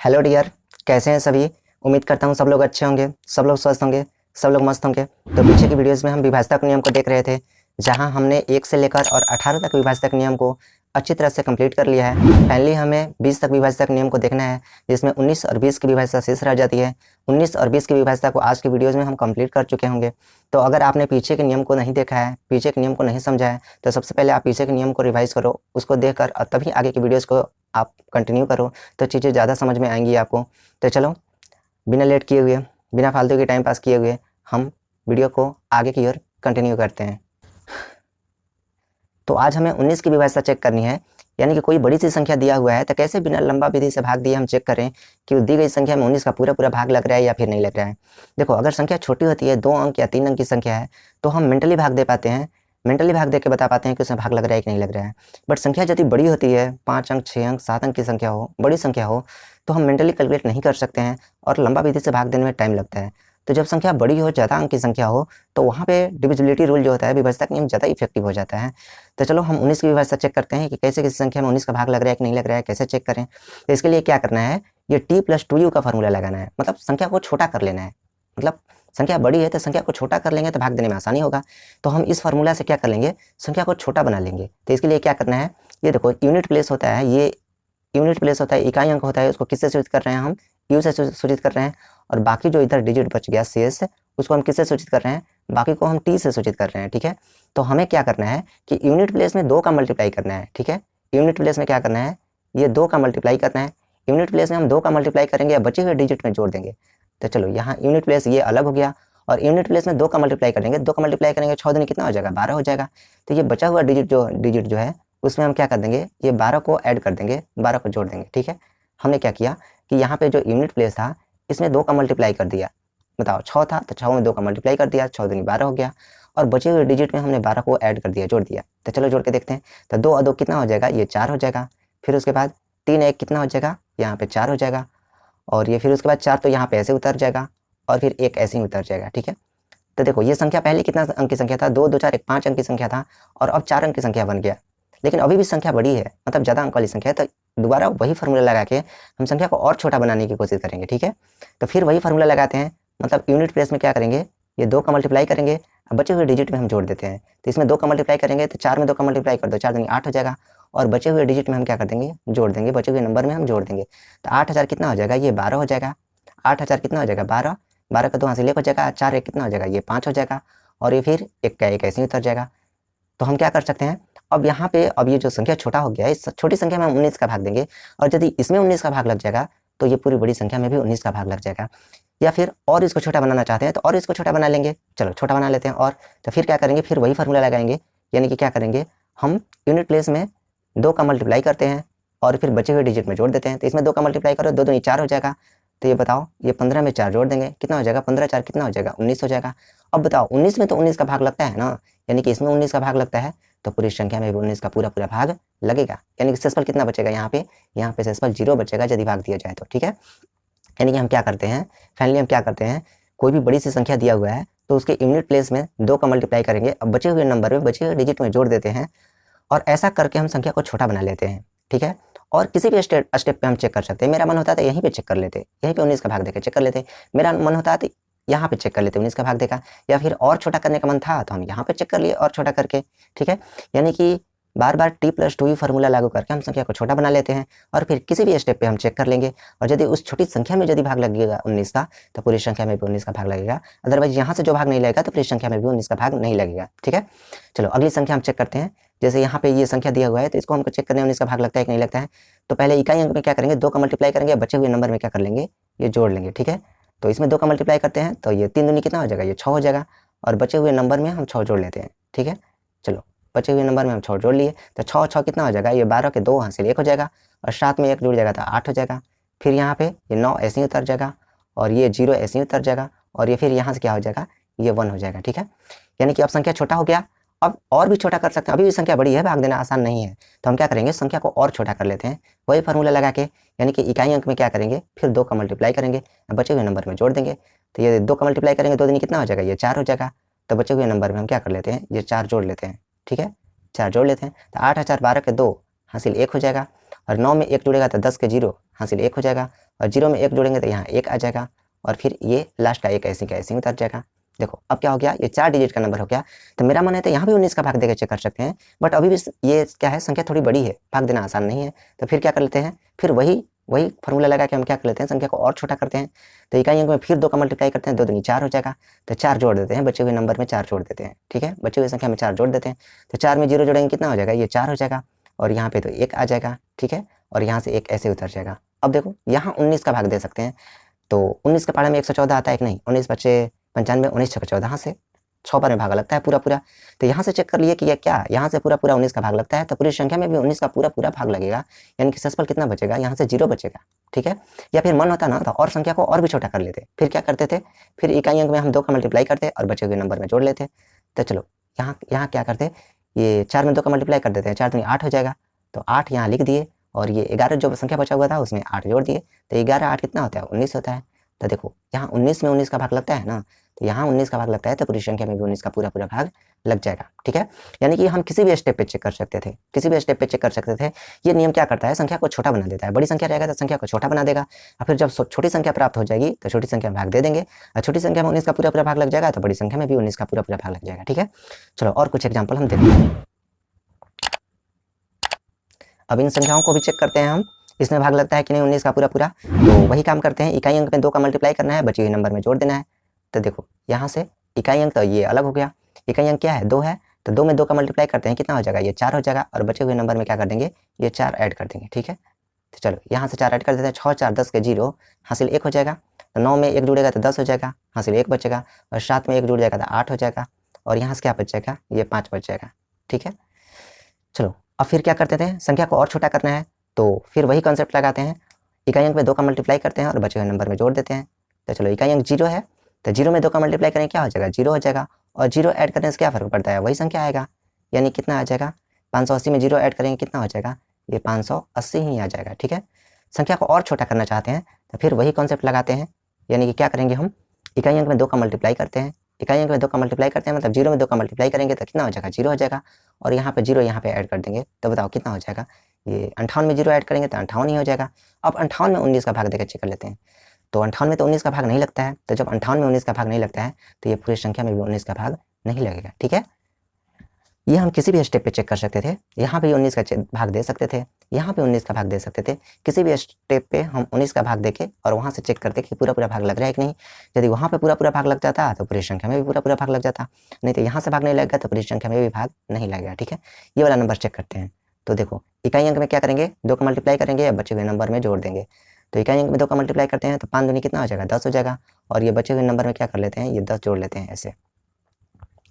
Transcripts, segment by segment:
Hello dear, कैसे हैं सभी। उम्मीद करता हूँ सब लोग अच्छे होंगे, सब लोग स्वस्थ होंगे, सब लोग मस्त होंगे। तो पीछे की वीडियोस में हम विभाजता के नियम को देख रहे थे, जहां हमने 1 से लेकर और 18 तक विभाजता के नियम को अच्छी तरह से कंप्लीट कर लिया है। फाइनली हमें 20 तक विभाजता के नियम को देखना है, जिसमें 19 और 20 की विभाजता शेष रह जाती है। 19 और 20 की विभाजता को आज की वीडियोज़ में हम कंप्लीट कर चुके होंगे। तो अगर आपने पीछे के नियम को नहीं देखा है, पीछे के नियम को नहीं समझा है, तो सबसे पहले आप पीछे के नियम को रिवाइज करो, उसको देखकर और तभी आगे की वीडियोज़ को आप कंटिन्यू करो, तो चीज़ें ज़्यादा समझ में आएंगी आपको। तो चलो बिना लेट किए हुए, बिना फालतू के टाइम पास किए हुए हम वीडियो को आगे की ओर कंटिन्यू करते हैं। तो आज हमें 19 की विभाजता चेक करनी है, यानी कि कोई बड़ी सी संख्या दिया हुआ है तो कैसे बिना लंबा विधि से भाग दिए हम चेक करें कि दी गई संख्या में 19 का पूरा पूरा भाग लग रहा है या फिर नहीं लग रहा है। देखो, अगर संख्या छोटी होती है, 2 अंक या 3 अंक की संख्या है, तो हम मेंटली भाग दे पाते हैं, मेंटली भाग दे के बता पाते हैं कि उसमें भाग लग रहा है कि नहीं लग रहा है। बट संख्या यदि बड़ी होती है, 5 अंक, 6 अंक, 7 अंक की संख्या हो, बड़ी संख्या हो, तो हम मेंटली कैलकुलेट नहीं कर सकते हैं और लंबा विधि से भाग देने में टाइम लगता है। तो जब संख्या बड़ी हो, ज़्यादा अंक की संख्या हो, तो वहाँ पे डिविजिबिलिटी रूल जो होता है, विभाजता का नियम ज़्यादा इफेक्टिव हो जाता है। तो चलो हम 19 की विभाजता चेक करते हैं कि कैसे किसी संख्या में 19 का भाग लग रहा है कि नहीं लग रहा है, कैसे चेक करें। तो इसके लिए क्या करना है, ये t+2u का फॉर्मूला लगाना है, मतलब संख्या को छोटा कर लेना है। मतलब संख्या बड़ी है तो संख्या को छोटा कर लेंगे तो भाग देने में आसानी होगा। तो हम इस फार्मूला से क्या कर लेंगे, संख्या को छोटा बना लेंगे। तो इसके लिए क्या करना है, ये देखो यूनिट प्लेस होता है, ये यूनिट प्लेस होता है, इकाई अंक होता है, उसको किससे सूचित कर रहे हैं, हम यू से सूचित कर रहे हैं। और बाकी जो इधर डिजिट बच गया शेष, उसको हम किससे सूचित कर रहे हैं, बाकी को हम टी से सूचित कर रहे हैं। ठीक है, तो हमें क्या करना है कि यूनिट प्लेस में 2 का मल्टीप्लाई करना है। ठीक है, यूनिट प्लेस में क्या करना है, ये 2 का मल्टीप्लाई करना है। यूनिट प्लेस में हम 2 का मल्टीप्लाई करेंगे या बचे हुए डिजिट में जोड़ देंगे। तो चलो यहाँ यूनिट प्लेस ये अलग हो गया और यूनिट प्लेस में 2 का मल्टीप्लाई करेंगे, 2 का मल्टीप्लाई करेंगे 6 दिन कितना हो जाएगा, 12 हो जाएगा। तो ये बचा हुआ डिजिट जो है उसमें हम क्या कर देंगे, ये 12 को ऐड कर देंगे, 12 को जोड़ देंगे। ठीक है, हमने क्या किया कि यहाँ पे जो यूनिट प्लेस था इसमें 2 का मल्टीप्लाई कर दिया। बताओ 6 था तो 6 में 2 का मल्टीप्लाई कर दिया, 6 दूनी 12 हो गया। और बचे हुए डिजिट में हमने 12 को ऐड कर दिया, जोड़ दिया। तो चलो जोड़ के देखते हैं। तो 2 और 2 कितना हो जाएगा, ये 4 हो जाएगा। फिर उसके बाद 3 1 कितना हो जाएगा, यहाँ पे 4 हो जाएगा। और ये फिर उसके बाद 4 तो यहाँ पे ऐसे उतर जाएगा और फिर 1 ऐसे ही उतर जाएगा। ठीक है, तो देखो ये संख्या पहले कितना अंक की संख्या था, 2 2 4 1 5 अंक की संख्या था और अब 4 अंक की संख्या बन गया। लेकिन अभी भी संख्या बड़ी है, मतलब ज़्यादा अंक वाली संख्या है। तो दोबारा वही फार्मूला लगा के हम संख्या को और छोटा बनाने की कोशिश करेंगे। ठीक है, तो फिर वही फार्मूला लगाते हैं, मतलब यूनिट प्लेस में क्या करेंगे, ये 2 का मल्टीप्लाई करेंगे, अब बचे हुए डिजिट में हम जोड़ देते हैं। तो इसमें 2 का मल्टीप्लाई करेंगे तो 4 में 2 का मल्टीप्लाई कर दो, 4 दूनी 8 हो जाएगा। और बचे हुए डिजिट में हम क्या कर देंगे, जोड़ देंगे, बचे हुए नंबर में हम जोड़ देंगे। तो 8000 कितना हो जाएगा, ये 12 हो जाएगा। 8000 कितना हो जाएगा, 12, 12 का 2 हासिल 1 हो जाएगा, 4 1 कितना हो जाएगा, ये 5 हो जाएगा। और ये फिर 1 का 1 ऐसे ही उतर जाएगा। तो हम क्या कर सकते हैं, अब यहाँ पे अब ये जो संख्या छोटा हो गया है, इस छोटी संख्या में हम 19 का भाग देंगे और यदि इसमें 19 का भाग लग जाएगा तो ये पूरी बड़ी संख्या में भी 19 का भाग लग जाएगा। या फिर और इसको छोटा बनाना चाहते हैं तो और इसको छोटा बना लेंगे, चलो छोटा बना लेते हैं। और तो फिर क्या करेंगे, फिर वही फार्मूला लगाएंगे, यानी कि क्या करेंगे, हम यूनिट प्लेस में 2 का मल्टीप्लाई करते हैं और फिर बचे हुए डिजिट में जोड़ देते हैं। तो इसमें 2 का मल्टीप्लाई करो, 2 दूनी 4 हो जाएगा। तो ये बताओ, ये 15 में 4 जोड़ देंगे, कितना हो जाएगा, 15 4 कितना हो जाएगा, 19 हो जाएगा। अब बताओ 19 में तो 19 का भाग लगता है ना, यानी कि इसमें 19 का भाग लगता है, तो पूरी संख्या में भी 19 का पूरा पूरा भाग लगेगा। यानी कि शेषफल कितना बचेगा, यहाँ पे शेषफल 0 बचेगा यदि भाग दिया जाए तो। ठीक है, यानी कि हम क्या करते हैं, फाइनली हम क्या करते हैं, कोई भी बड़ी सी संख्या दिया हुआ है तो उसके यूनिट प्लेस में 2 का मल्टीप्लाई करेंगे, अब बचे हुए नंबर में बचे हुए डिजिट में जोड़ देते हैं और ऐसा करके हम संख्या को छोटा बना लेते हैं। ठीक है, और किसी भी स्टेप पे हम चेक कर सकते हैं। मेरा मन होता है तो यहीं पे चेक कर लेते, यहीं पे 19 का भाग देकर चेक कर लेते। मेरा मन होता है तो यहाँ पे चेक कर लेते 19 का भाग देखा, या फिर और छोटा करने का मन था तो हम यहाँ पे चेक कर लिए और छोटा करके। ठीक है, यानी कि बार बार t+2u फार्मूला लागू करके हम संख्या को छोटा बना लेते हैं और फिर किसी भी स्टेप पे हम चेक कर लेंगे। और यदि उस छोटी संख्या में यदि भाग लगेगा 19 का तो पूरी संख्या में भी 19 का भाग लगेगा, अदरवाइज यहाँ से जो भाग नहीं लगेगा तो पूरी संख्या में भी 19 का भाग नहीं लगेगा। ठीक है, चलो अगली संख्या हम चेक करते हैं। जैसे यहाँ पे ये संख्या दिया हुआ है तो इसको हमको चेक करने में 19 का भाग लगता है कि नहीं लगता है। तो पहले इकाई अंक में क्या करेंगे, 2 का मल्टीप्लाई करेंगे, बचे हुए नंबर में क्या कर लेंगे, ये जोड़ लेंगे। ठीक है, तो इसमें 2 का मल्टीप्लाई करते हैं तो ये 3 दूनी कितना हो जाएगा, ये 6 हो जाएगा। और बचे हुए नंबर में हम 6 जोड़ लेते हैं। ठीक है, चलो बचे हुए नंबर में हम 6 जोड़ लिए तो 6 6 कितना हो जाएगा, ये 12 के 2 हासिल 1 हो जाएगा और 7 में 1 जुड़ जाएगा तो 8 हो जाएगा। फिर यहाँ पे ये 9 ऐसे ही उतर जाएगा और ये 0 ऐसे ही उतर जाएगा और ये फिर यहाँ से क्या हो जाएगा, ये 1 हो जाएगा। ठीक है, यानी कि अब संख्या छोटा हो गया। अब और भी छोटा कर सकते हैं, अभी भी संख्या बड़ी है, भाग देना आसान नहीं है। तो हम क्या करेंगे, संख्या को और छोटा कर लेते हैं वही फार्मूला लगा के, यानी कि इकाई अंक में क्या करेंगे, फिर 2 का मल्टीप्लाई करेंगे, बचे हुए नंबर में जोड़ देंगे। तो ये 2 का मल्टीप्लाई करेंगे, 2 दिन कितना हो जाएगा, ये 4 हो जाएगा। तो बचे हुए नंबर में हम क्या कर लेते हैं, ये 4 जोड़ लेते हैं। ठीक है, 4 जोड़ लेते हैं तो 8000 12 के 2 हासिल 1 हो जाएगा और 9 में 1 जुड़ेगा तो 10 के 0 हासिल 1 हो जाएगा और 0 में 1 जोड़ेंगे तो यहाँ 1 आ जाएगा, और फिर ये लास्ट का 1 ऐसे का ऐसे उतर जाएगा। देखो अब क्या हो गया, ये 4 डिजिट का नंबर हो गया। तो मेरा मन है तो यहाँ भी 19 का भाग देकर चेक कर सकते हैं, बट अभी भी ये क्या है, संख्या थोड़ी बड़ी है, भाग देना आसान नहीं है। तो फिर क्या कर लेते हैं, फिर वही फॉर्मूला लगा के हम क्या कर लेते हैं, संख्या को और छोटा करते हैं। तो इकाई अंक में फिर 2 का मल्टीप्लाई करते हैं, 2 दूनी 4 हो जाएगा। तो 4 जोड़ देते हैं, बचे हुए नंबर में 4 जोड़ देते हैं, ठीक है, बचे हुए संख्या में 4 जोड़ देते हैं। तो 4 में 0 जोड़ेंगे कितना हो जाएगा, ये 4 हो जाएगा, और यहाँ पे तो 1 आ जाएगा, ठीक है, और यहाँ से 1 ऐसे उतर जाएगा। अब देखो यहाँ 19 का भाग दे सकते हैं, तो 19 के पहाड़े में 114 आता है कि नहीं, 19 बचे 95, 19 छक्के 14, यहाँ से 6 बार में भाग लगता है पूरा पूरा। तो यहाँ से चेक कर लिए कि ये क्या, यहाँ से पूरा पूरा 19 का भाग लगता है, तो पूरी संख्या में भी 19 का पूरा पूरा भाग लगेगा, यानी कि शेषफल कितना बचेगा, यहाँ से 0 बचेगा, ठीक है। या फिर मन होता ना तो और संख्या को और भी छोटा कर लेते, फिर क्या करते थे, फिर इकाई अंक में हम 2 का मल्टीप्लाई करते और बचे हुए नंबर में जोड़ लेते। तो चलो यहाँ क्या करते, ये 4 में 2 का मल्टीप्लाई कर देते हैं, 4 दूनी 8 हो जाएगा, तो 8 यहाँ लिख दिए, और ये 11 जो संख्या बचा हुआ था उसमें 8 जोड़ दिए, तो 11 8 कितना होता है, 19 होता है। तो देखो यहाँ 19 में 19 का भाग लगता है ना, तो यहाँ 19 का भाग लगता है, तो पूरी संख्या में भी 19 का पूरा पूरा भाग लग जाएगा, ठीक है। यानी कि हम किसी भी स्टेप पे चेक कर सकते थे, किसी भी स्टेप पे चेक कर सकते थे। ये नियम क्या करता है, संख्या को छोटा बना देता है, बड़ी संख्या रहेगा तो संख्या को छोटा बना देगा, और फिर जब छोटी संख्या प्राप्त हो जाएगी तो छोटी संख्या में भाग दे देंगे, और छोटी संख्या में 19 का पूरा पूरा भाग लग जाएगा, तो बड़ी संख्या में भी 19 का पूरा पूरा भाग लग जाएगा, ठीक है। चलो और कुछ एग्जाम्पल हम देखते हैं। अब इन संख्याओं को भी चेक करते हैं हम, इसमें भाग लगता है कि नहीं 19 का पूरा पूरा। तो वही काम करते हैं, इकाई अंक में 2 का मल्टीप्लाई करना है, बचे हुए नंबर में जोड़ देना है। तो देखो यहाँ से इकाई अंक तो ये अलग हो गया, इकाई अंक क्या है, 2 है, तो 2 में 2 का मल्टीप्लाई करते हैं, कितना हो जाएगा, ये 4 हो जाएगा, और बचे हुए नंबर में क्या कर देंगे, ये 4 ऐड कर देंगे, ठीक है। तो चलो यहाँ से 4 ऐड कर देते हैं, 6 4 10 के 0 हासिल 1 हो जाएगा, तो 9 में 1 जुड़ेगा तो 10 हो जाएगा, हासिल 1 बचेगा, और 7 में 1 जुड़ जाएगा तो 8 हो जाएगा, और यहाँ से क्या बच जाएगा, ये 5 बच जाएगा, ठीक है। चलो अब फिर क्या करते थे, संख्या को और छोटा करना है, तो फिर वही कॉन्सेप्ट लगाते हैं, इकाई अंक में 2 का मल्टीप्लाई करते हैं और बचे हुए नंबर में जोड़ देते हैं। तो चलो इकाई अंक 0 है, तो 0 में 2 का मल्टीप्लाई करें क्या हो जाएगा, 0 हो जाएगा, और 0 ऐड करने से क्या फर्क पड़ता है, वही संख्या आएगा, यानी कितना आ जाएगा, 580 में 0 ऐड करेंगे कितना हो जाएगा, ये 580 ही आ जाएगा, ठीक है। संख्या को और छोटा करना चाहते हैं तो फिर वही कॉन्सेप्ट लगाते हैं, यानी कि क्या करेंगे हम, इकाई अंक में 2 का मल्टीप्लाई करते हैं, इकाई अंक में 2 का मल्टीप्लाई करते हैं, मतलब 0 में 2 का मल्टीप्लाई करेंगे तो कितना हो जाएगा, 0 हो जाएगा, और यहाँ पे 0 यहाँ पे ऐड कर देंगे, तो बताओ कितना हो जाएगा, ये 58 में 0 ऐड करेंगे तो 58 ही हो जाएगा। अब 58 में 19 का भाग देकर चेक कर लेते हैं, तो 58 में तो 19 का भाग नहीं लगता है, तो जब 58 में 19 का भाग नहीं लगता है तो ये पूरी संख्या में भी 19 का भाग नहीं लगेगा, ठीक है। ये हम किसी भी स्टेप पे चेक कर सकते थे, यहाँ पे 19 का भाग दे सकते थे, यहाँ पे 19 का भाग दे सकते थे, किसी भी स्टेप पे हम 19 का भाग देके और वहाँ से चेक करते कि पूरा पूरा भाग लग रहा है कि नहीं। यदि वहाँ पे पूरा पूरा भाग लग जाता तो पूरी संख्या में भी पूरा पूरा भाग लग जाता, नहीं तो यहाँ से भाग नहीं लगेगा तो पूरी संख्या में भी भाग नहीं लगेगा, ठीक है। ये वाला नंबर चेक करते हैं, तो देखो इकाई अंक में क्या करेंगे, 2 का मल्टीप्लाई करेंगे या बचे हुए नंबर में जोड़ देंगे। तो इकाई अंक में 2 का मल्टीप्लाई करते हैं तो 5 दूनी कितना हो जाएगा, 10 हो जाएगा, और ये बचे हुए नंबर में क्या कर लेते हैं, ये 10 जोड़ लेते हैं ऐसे।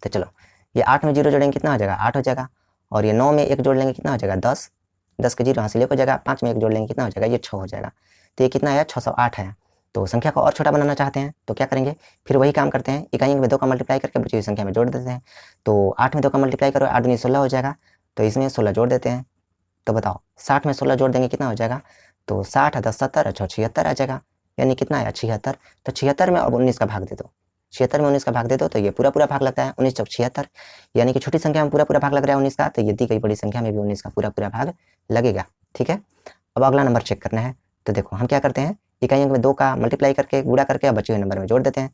तो चलो ये 8 में 0 जोड़ेंगे कितना हो जाएगा, 8 हो जाएगा, और ये 9 में 1 जोड़ लेंगे कितना हो जाएगा, 10, 10 के 0 हासिल 1 हो जाएगा, 5 में 1 जोड़ लेंगे कितना हो जाएगा, ये 6 हो जाएगा। तो ये कितना आया, 608 है। तो संख्या को और छोटा बनाना चाहते हैं तो क्या करेंगे, फिर वही काम करते हैं, इकाई अंक में 2 का मल्टीप्लाई करके बची हुई संख्या में जोड़ देते हैं। तो 8 में 2 का मल्टीप्लाई करो, 8 दूनी 16 हो जाएगा, तो इसमें 16 जोड़ देते हैं। तो बताओ 60 में 16 जोड़ देंगे कितना हो जाएगा, तो 60 10 70 अच्छा 76 आ जाएगा, यानी कितना आया 76। तो 76 में अब 19 का भाग दे दो, 76 में 19 का भाग दे दो तो ये पूरा पूरा भाग लगता है, 19 चौक 76, यानी कि छोटी संख्या में पूरा पूरा भाग लग रहा है 19 का, तो ये दी गई बड़ी संख्या में भी 19 का पूरा पूरा भाग लगेगा, ठीक है। अब अगला नंबर चेक करना है, तो देखो हम क्या करते हैं, इकाई अंक में 2 का मल्टीप्लाई करके गुणा करके बचे हुए नंबर में जोड़ देते हैं।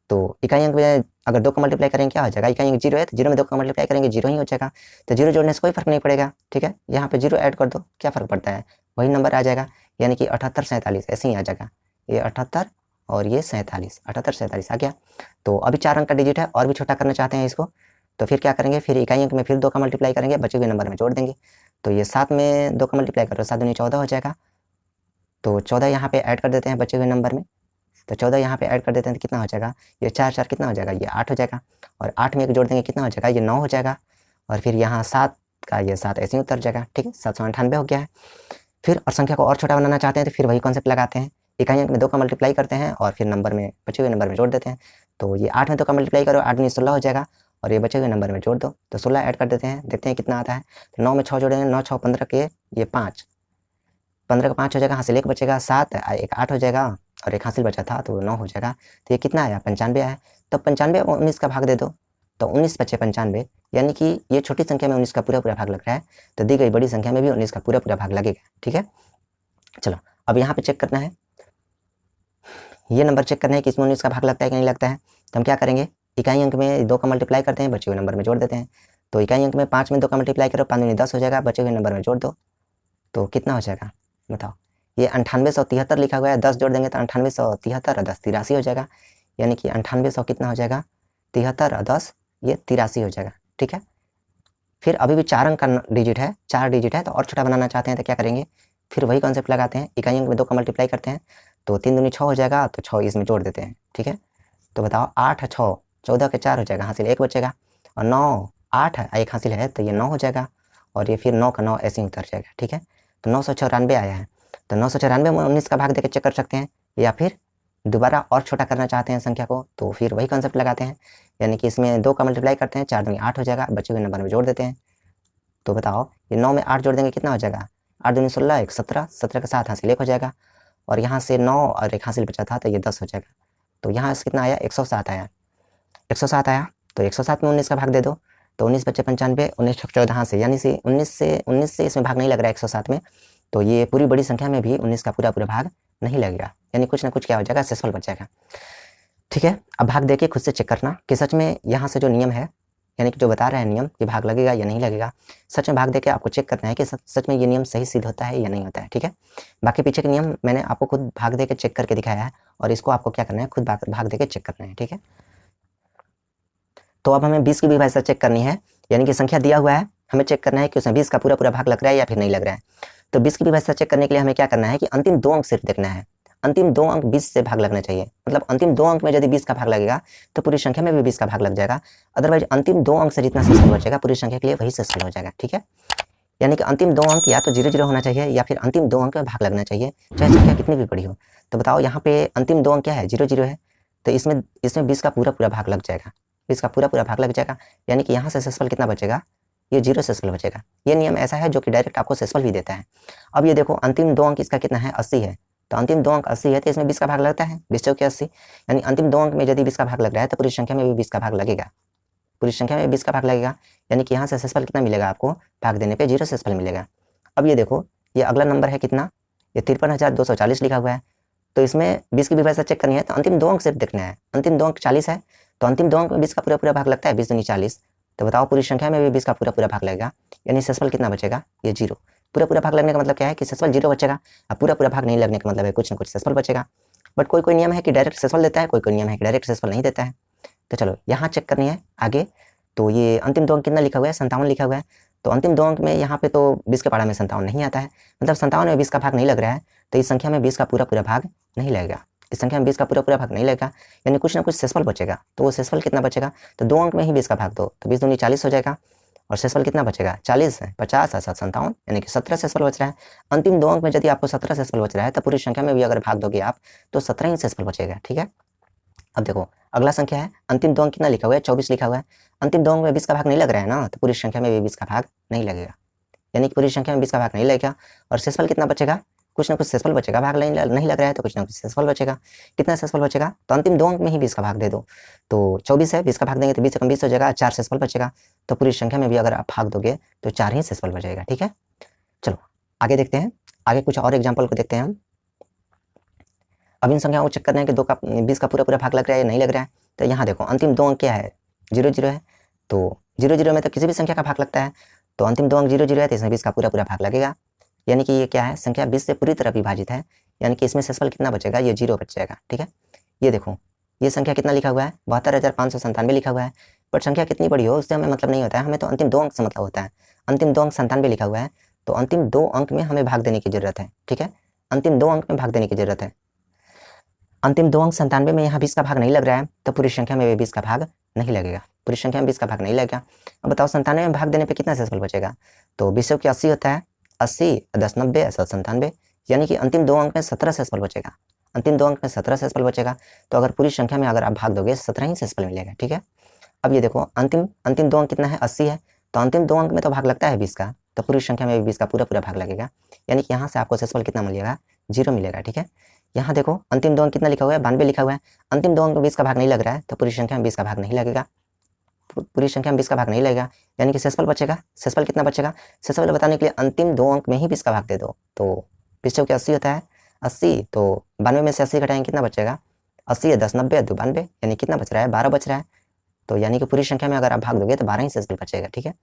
तो इकाई अंक में अगर 2 का मल्टीप्लाई करेंगे क्या हो जाएगा, इकाई अंक 0 है तो 0 में 2 का मल्टीप्लाई करेंगे 0 ही हो जाएगा, तो 0 जोड़ने से कोई फर्क नहीं पड़ेगा, ठीक है। यहाँ पे 0 ऐड कर दो, क्या फर्क पड़ता है, वही नंबर आ जाएगा, यानी कि 78 47 ऐसे ही आ जाएगा, ये 78 और ये 47, 78 47 आ गया। तो अभी 4 अंक का डिजिट है, और भी छोटा करना चाहते हैं इसको, तो फिर क्या करेंगे, फिर इकाई अंक में फिर 2 का मल्टीप्लाई करेंगे, बचे हुए नंबर में जोड़ देंगे। तो ये 7 में 2 का मल्टीप्लाई करो, 7 दूनी 14 हो जाएगा, तो 14 यहाँ पे ऐड कर देते हैं बचे हुए नंबर में, तो 14 यहाँ पे ऐड कर देते हैं तो कितना हो जाएगा, ये 4 4 कितना हो जाएगा, ये 8 हो जाएगा, और 8 में 1 जोड़ देंगे कितना हो जाएगा, ये 9 हो जाएगा, और फिर यहाँ 7 का ये 7 ऐसे ही उतर जाएगा, ठीक है, 798 हो गया है। फिर और संख्या को और छोटा बनाना चाहते हैं तो फिर वही कॉन्सेप्ट लगाते हैं, इकाई अंक में 2 का मल्टीप्लाई करते हैं और फिर नंबर में बचे हुए नंबर में जोड़ देते हैं। तो ये 8 में 2 का मल्टीप्लाई करो, 8 में 16 हो जाएगा, और ये बचे हुए नंबर में जोड़ दो, तो 16 ऐड कर देते हैं, देखते हैं कितना आता है। तो 9 में 6 जोड़ेंगे, 9 6 15 के ये 5, 15 का 5 हो जाएगा, हासिल 1 बचेगा, 7 एक 8 हो जाएगा, और एक हासिल बचा था तो 9 हो जाएगा। तो ये कितना आया, 95 आया। तो 95 और 19 का भाग दे दो, तो 19 बचे 95, यानी कि ये छोटी संख्या में 19 का पूरा पूरा भाग लग रहा है, तो दी गई बड़ी संख्या में भी 19 का पूरा पूरा भाग लगेगा, ठीक है। चलो अब यहाँ पे चेक करना है, ये नंबर चेक करना है कि इसमें 19 का भाग लगता है कि नहीं लगता है। तो हम क्या करेंगे, इकाई अंक में 2 का मल्टीप्लाई करते हैं, बचे हुए नंबर में जोड़ देते हैं। तो इकाई अंक में 5 में 2 का मल्टीप्लाई करो, 5 दूनी 10 हो जाएगा, बचे हुए नंबर में जोड़ दो। तो कितना हो जाएगा बताओ, ये 9873 लिखा हुआ है, 10 जोड़ देंगे तो 9873 और 10 83 हो जाएगा। यानी कि 9800 कितना हो जाएगा, 73 और 10 ये 83 हो जाएगा। ठीक है, फिर अभी भी 4 अंक का डिजिट है, 4 डिजिट है, तो और छोटा बनाना चाहते हैं तो क्या करेंगे, फिर वही कॉन्सेप्ट लगाते हैं, इकाई अंक में 2 का मल्टीप्लाई करते हैं, तो 3 दूनी 6 हो जाएगा, तो 6 इसमें जोड़ देते हैं। ठीक है, तो बताओ 8 6 14 के 4 हो जाएगा, हासिल 1 बचेगा, और 9 8 है, 1 हासिल है तो ये 9 हो जाएगा, और ये फिर 9 का 9 ऐसे ही उतर जाएगा। ठीक है, तो 994 आया है, तो 994 में 19 का भाग देकर चेक कर सकते हैं, या फिर दोबारा और छोटा करना चाहते हैं संख्या को, तो फिर वही कॉन्सेप्ट लगाते हैं, यानी कि इसमें 2 का मल्टीप्लाई करते हैं, 4 दूनी 8 हो जाएगा, बचे हुए नंबर में जोड़ देते हैं। तो बताओ ये 9 में 8 जोड़ देंगे कितना हो जाएगा, 8 दूनी 16 1 17, 17 के साथ हासिल 1 हो जाएगा, और यहाँ से 9 और 1 हासिल बचा था तो ये 10 हो जाएगा। तो यहाँ से कितना आया, 107 आया, 107 आया, तो 107 में 19 का भाग दे दो, तो 19 बचे 95, 19 14 से, यानी से 19 से इसमें भाग नहीं लग रहा है 107 में, तो ये पूरी बड़ी संख्या में भी 19 का पूरा भाग नहीं लगेगा, यानी कुछ ना कुछ क्या हो जाएगा, शेषफल बच जाएगा। ठीक है, अब भाग देके खुद से चेक करना कि सच में यहाँ से जो नियम है, यानी कि जो बता रहा है नियम कि भाग लगेगा या नहीं लगेगा, सच में भाग देके आपको चेक करना है कि सच में ये नियम सही सिद्ध होता है या नहीं होता है। ठीक है, बाकी पीछे के नियम मैंने आपको खुद भाग देके चेक करके दिखाया है, और इसको आपको क्या करना है, खुद भाग देके चेक करना है। ठीक है, तो अब हमें 20 की विभाज्यता चेक करनी है, यानी कि संख्या दिया हुआ है, हमें चेक करना है कि उसमें 20 का पूरा भाग लग रहा है या फिर नहीं लग रहा है। तो 20 की विभाज्यता चेक करने के लिए हमें क्या करना है कि अंतिम 2 अंक सिर्फ देखना है, अंतिम 2 अंक 20 से भाग लगना चाहिए, मतलब अंतिम 2 अंक में यदि 20 का भाग लगेगा तो पूरी संख्या में भी 20 का भाग लग जाएगा, अदरवाइज अंतिम 2 अंक से जितना शेषफल बचेगा पूरी संख्या के लिए वही शेषफल हो जाएगा। ठीक है, यानी कि अंतिम 2 अंक या तो 0 0 होना चाहिए या फिर अंतिम 2 अंक में भाग लगना चाहिए, चाहे संख्या कितनी भी बड़ी हो। तो बताओ यहाँ पे अंतिम 2 अंक क्या है, 0 0 है, तो इसमें 20 का पूरा भाग लग जाएगा, 20 का पूरा भाग लग जाएगा, यानी कि यहाँ से शेषफल कितना बचेगा, ये 0 शेषफल बचेगा। ये नियम ऐसा है जो कि डायरेक्ट आपको शेषफल भी देता है। अब ये देखो अंतिम 2 अंक इसका कितना है, 80 है, तो अंतिम 2 अंक 80 है, तो इसमें 20 का भाग लगता है, 20 चौके 80, यानी अंतिम 2 अंक में यदि 20 का भाग लग रहा है तो पूरी संख्या में भी 20 का भाग लगेगा, पूरी संख्या में 20 का भाग लगेगा, यानी कि यहाँ से शेषफल कितना मिलेगा आपको, भाग देने पे 0 शेषफल मिलेगा। अब ये देखो ये अगला नंबर है कितना, ये 53,240 लिखा हुआ है, तो इसमें 20 की विभाज्यता चेक करनी है, तो अंतिम 2 अंक सिर्फ देखना है, अंतिम 2 अंक 40 है, तो अंतिम 2 अंक में 20 का पूरा भाग लगता है, 20 दूनी 40, तो बताओ पूरी संख्या में भी 20 का पूरा भाग लगेगा, यानी शेषफल कितना बचेगा, ये 0। पूरा भाग लगने का मतलब क्या है कि शेषफल 0 बचेगा, अब पूरा भाग नहीं लगने का मतलब है कुछ ना कुछ शेषफल बचेगा। बट कोई नियम है कि डायरेक्ट शेषफल देता है, कोई नियम है कि डायरेक्ट शेषफल नहीं देता है। तो चलो यहाँ चेक करनी है आगे, तो ये अंतिम 2 अंक कितना लिखा हुआ है, 57 लिखा हुआ है, तो अंतिम 2 अंक में यहाँ पे तो 20 के पारा में 57 नहीं आता है, मतलब 57 में 20 का भाग नहीं लग रहा है, तो इस संख्या में 20 का पूरा भाग नहीं लगेगा, इस संख्या में 20 का पूरा भाग नहीं लगेगा, यानी कुछ ना कुछ शेषफल बचेगा। तो वो शेषफल कितना बचेगा, तो 2 अंक में ही 20 का भाग दो, तो 20 दूनी 40 हो जाएगा, और शेषफल कितना बचेगा, 40 है, 50 और 57, यानी कि 17 शेषफल बच रहा है। अंतिम 2 अंक में यदि आपको 17 शेषफल बच रहा है तो पूरी संख्या में भी अगर भाग दोगे आप तो 17 ही शेषफल बचेगा। ठीक है, अब देखो अगला संख्या है, अंतिम 2 अंक कितना लिखा हुआ है, 24 लिखा हुआ है, अंतिम 2 अंक में 20 का भाग नहीं लग रहा है ना, तो पूरी संख्या में भी 20 का भाग नहीं लगेगा, यानी कि पूरी संख्या में 20 का भाग नहीं लगेगा, और शेषफल कितना बचेगा, कुछ ना कुछ शेषफल बचेगा, भाग नहीं लग रहा है तो कुछ ना कुछ शेषफल बचेगा। कितना शेषफल बचेगा, तो अंतिम 2 अंक में ही 20 का भाग दे दो, तो 24 है, 20 का भाग देंगे तो 20 से कम 20 हो जाएगा, 4 शेषफल बचेगा, तो पूरी संख्या में भी अगर आप भाग दोगे तो 4 ही शेषफल बचेगा। ठीक है, चलो आगे देखते हैं, आगे कुछ और एग्जाम्पल को देखते हैं हम। अब इन संख्याओं को चेक करना है कि 20 का पूरा भाग लग रहा है या नहीं लग रहा है। तो यहाँ देखो अंतिम 2 अंक क्या है, 0 0 है, तो 0 0 में तो किसी भी संख्या का भाग लगता है, तो अंतिम 2 अंक 0 0 है, तो इसमें 20 का पूरा भाग लगेगा, यानी कि ये क्या है, संख्या 20 से पूरी तरह विभाजित है, यानी कि इसमें शेषफल कितना बचेगा, ये 0 बच जाएगा। ठीक है, ये देखो ये संख्या कितना लिखा हुआ है, 72,597 लिखा हुआ है, बट संख्या कितनी बड़ी हो उससे हमें मतलब नहीं होता है, हमें तो अंतिम 2 अंक से मतलब होता है। अंतिम 2 अंक 97 लिखा हुआ है, तो अंतिम 2 अंक में हमें भाग देने की जरूरत है। ठीक है, अंतिम 2 अंक में भाग देने की जरूरत है, अंतिम 2 अंक 97 में यहाँ 20 का भाग नहीं लग रहा है, तो पूरी संख्या में 20 का भाग नहीं लगेगा, पूरी संख्या में 20 का भाग नहीं लगेगा। अब बताओ 97 में भाग देने पे कितना शेषफल बचेगा, तो 20 की 80 होता है, 80 10 90 97, यानी कि अंतिम 2 अंक में 17 शेषफल बचेगा, अंतिम 2 अंक में 17 शेषफल बचेगा, तो अगर पूरी संख्या में अगर आप भाग दोगे 17 ही शेषफल मिलेगा। ठीक है, अब ये देखो अंतिम 2 अंक कितना है, 80 है, तो अंतिम 2 अंक में तो भाग लगता है 20 का, तो पूरी संख्या में 20 का पूरा भाग लगेगा, यानी कि यहाँ से आपको शेषफल कितना मिलेगा, 0 मिलेगा। ठीक है, यहाँ देखो अंतिम 2 अंक कितना लिखा हुआ है, 92 लिखा हुआ है, अंतिम 2 अंक में 20 का भाग नहीं लग रहा है, तो पूरी संख्या में 20 का भाग नहीं लगेगा, पूरी संख्या में 20 का भाग नहीं लगेगा, यानी कि शेषफल बचेगा। शेषफल कितना बचेगा, शेषफल बताने के लिए अंतिम 2 अंक में ही 20 का भाग दे दो, तो 20 चौके 80 होता है, 80, तो 92 में से 80 घटाएंगे कितना बचेगा, 80 है 10, 90 है 2, 92, यानी कितना बच रहा है 12 बच रहा है। तो यानी कि पूरी संख्या में अगर आप भाग दोगे तो 12 ही शेषफल बचेगा। ठीक है,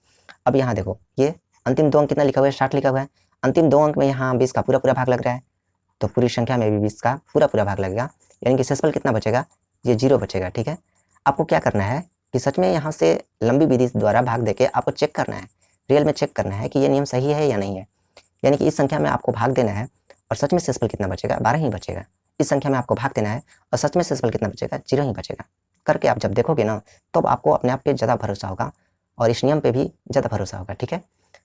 अब यहाँ देखो ये अंतिम 2 अंक कितना लिखा हुआ है, 60 लिखा हुआ है। अंतिम 2 अंक में यहाँ 20 का पूरा पूरा भाग लग रहा है, तो पूरी संख्या में भी 20 का पूरा पूरा भाग लगेगा, यानी कि शेषफल कितना बचेगा, ये 0 बचेगा। ठीक है, आपको क्या करना है कि सच में यहाँ से लंबी विधि द्वारा भाग देके आपको चेक करना है, रियल में चेक करना है कि ये नियम सही है या नहीं है। यानी कि इस संख्या में आपको भाग देना है और सच में शेषफल कितना बचेगा, 12 ही बचेगा। इस संख्या में आपको भाग देना है और सच में शेषफल कितना बचेगा, 0 ही बचेगा। करके आप जब देखोगे ना तब आपको अपने आप पे ज़्यादा भरोसा होगा और इस नियम पे भी ज़्यादा भरोसा होगा। ठीक है,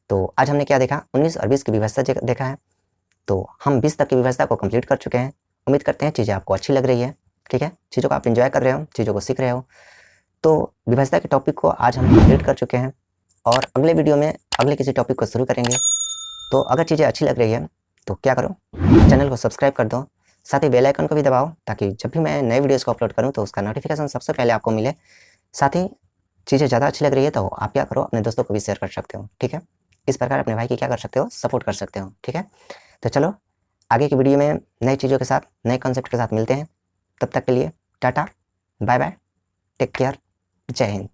तो आज हमने क्या देखा, 19 और 20 की व्यवस्था देखा है। तो हम 20 तक की व्यवस्था को कंप्लीट कर चुके हैं। उम्मीद करते हैं चीज़ें आपको अच्छी लग रही है। ठीक है, चीज़ों को आप एंजॉय कर रहे हो, चीज़ों को सीख रहे हो। तो व्यवस्था के टॉपिक को आज हम कंप्लीट कर चुके हैं और अगले वीडियो में अगले किसी टॉपिक को शुरू करेंगे। तो अगर चीज़ें अच्छी लग रही है तो क्या करो, चैनल को सब्सक्राइब कर दो, साथ ही बेल आइकन को भी दबाओ ताकि जब भी मैं नए वीडियोज़ को अपलोड करूँ तो उसका नोटिफिकेशन सबसे पहले आपको मिले। साथ ही चीज़ें ज़्यादा अच्छी लग रही है तो आप क्या करो, अपने दोस्तों को भी शेयर कर सकते हो। ठीक है, इस प्रकार अपने भाई की क्या कर सकते हो, सपोर्ट कर सकते हो। ठीक है, तो चलो आगे की वीडियो में नई चीज़ों के साथ, नए कॉन्सेप्ट के साथ मिलते हैं। तब तक के लिए tata, bye bye, take care, जय हिंद।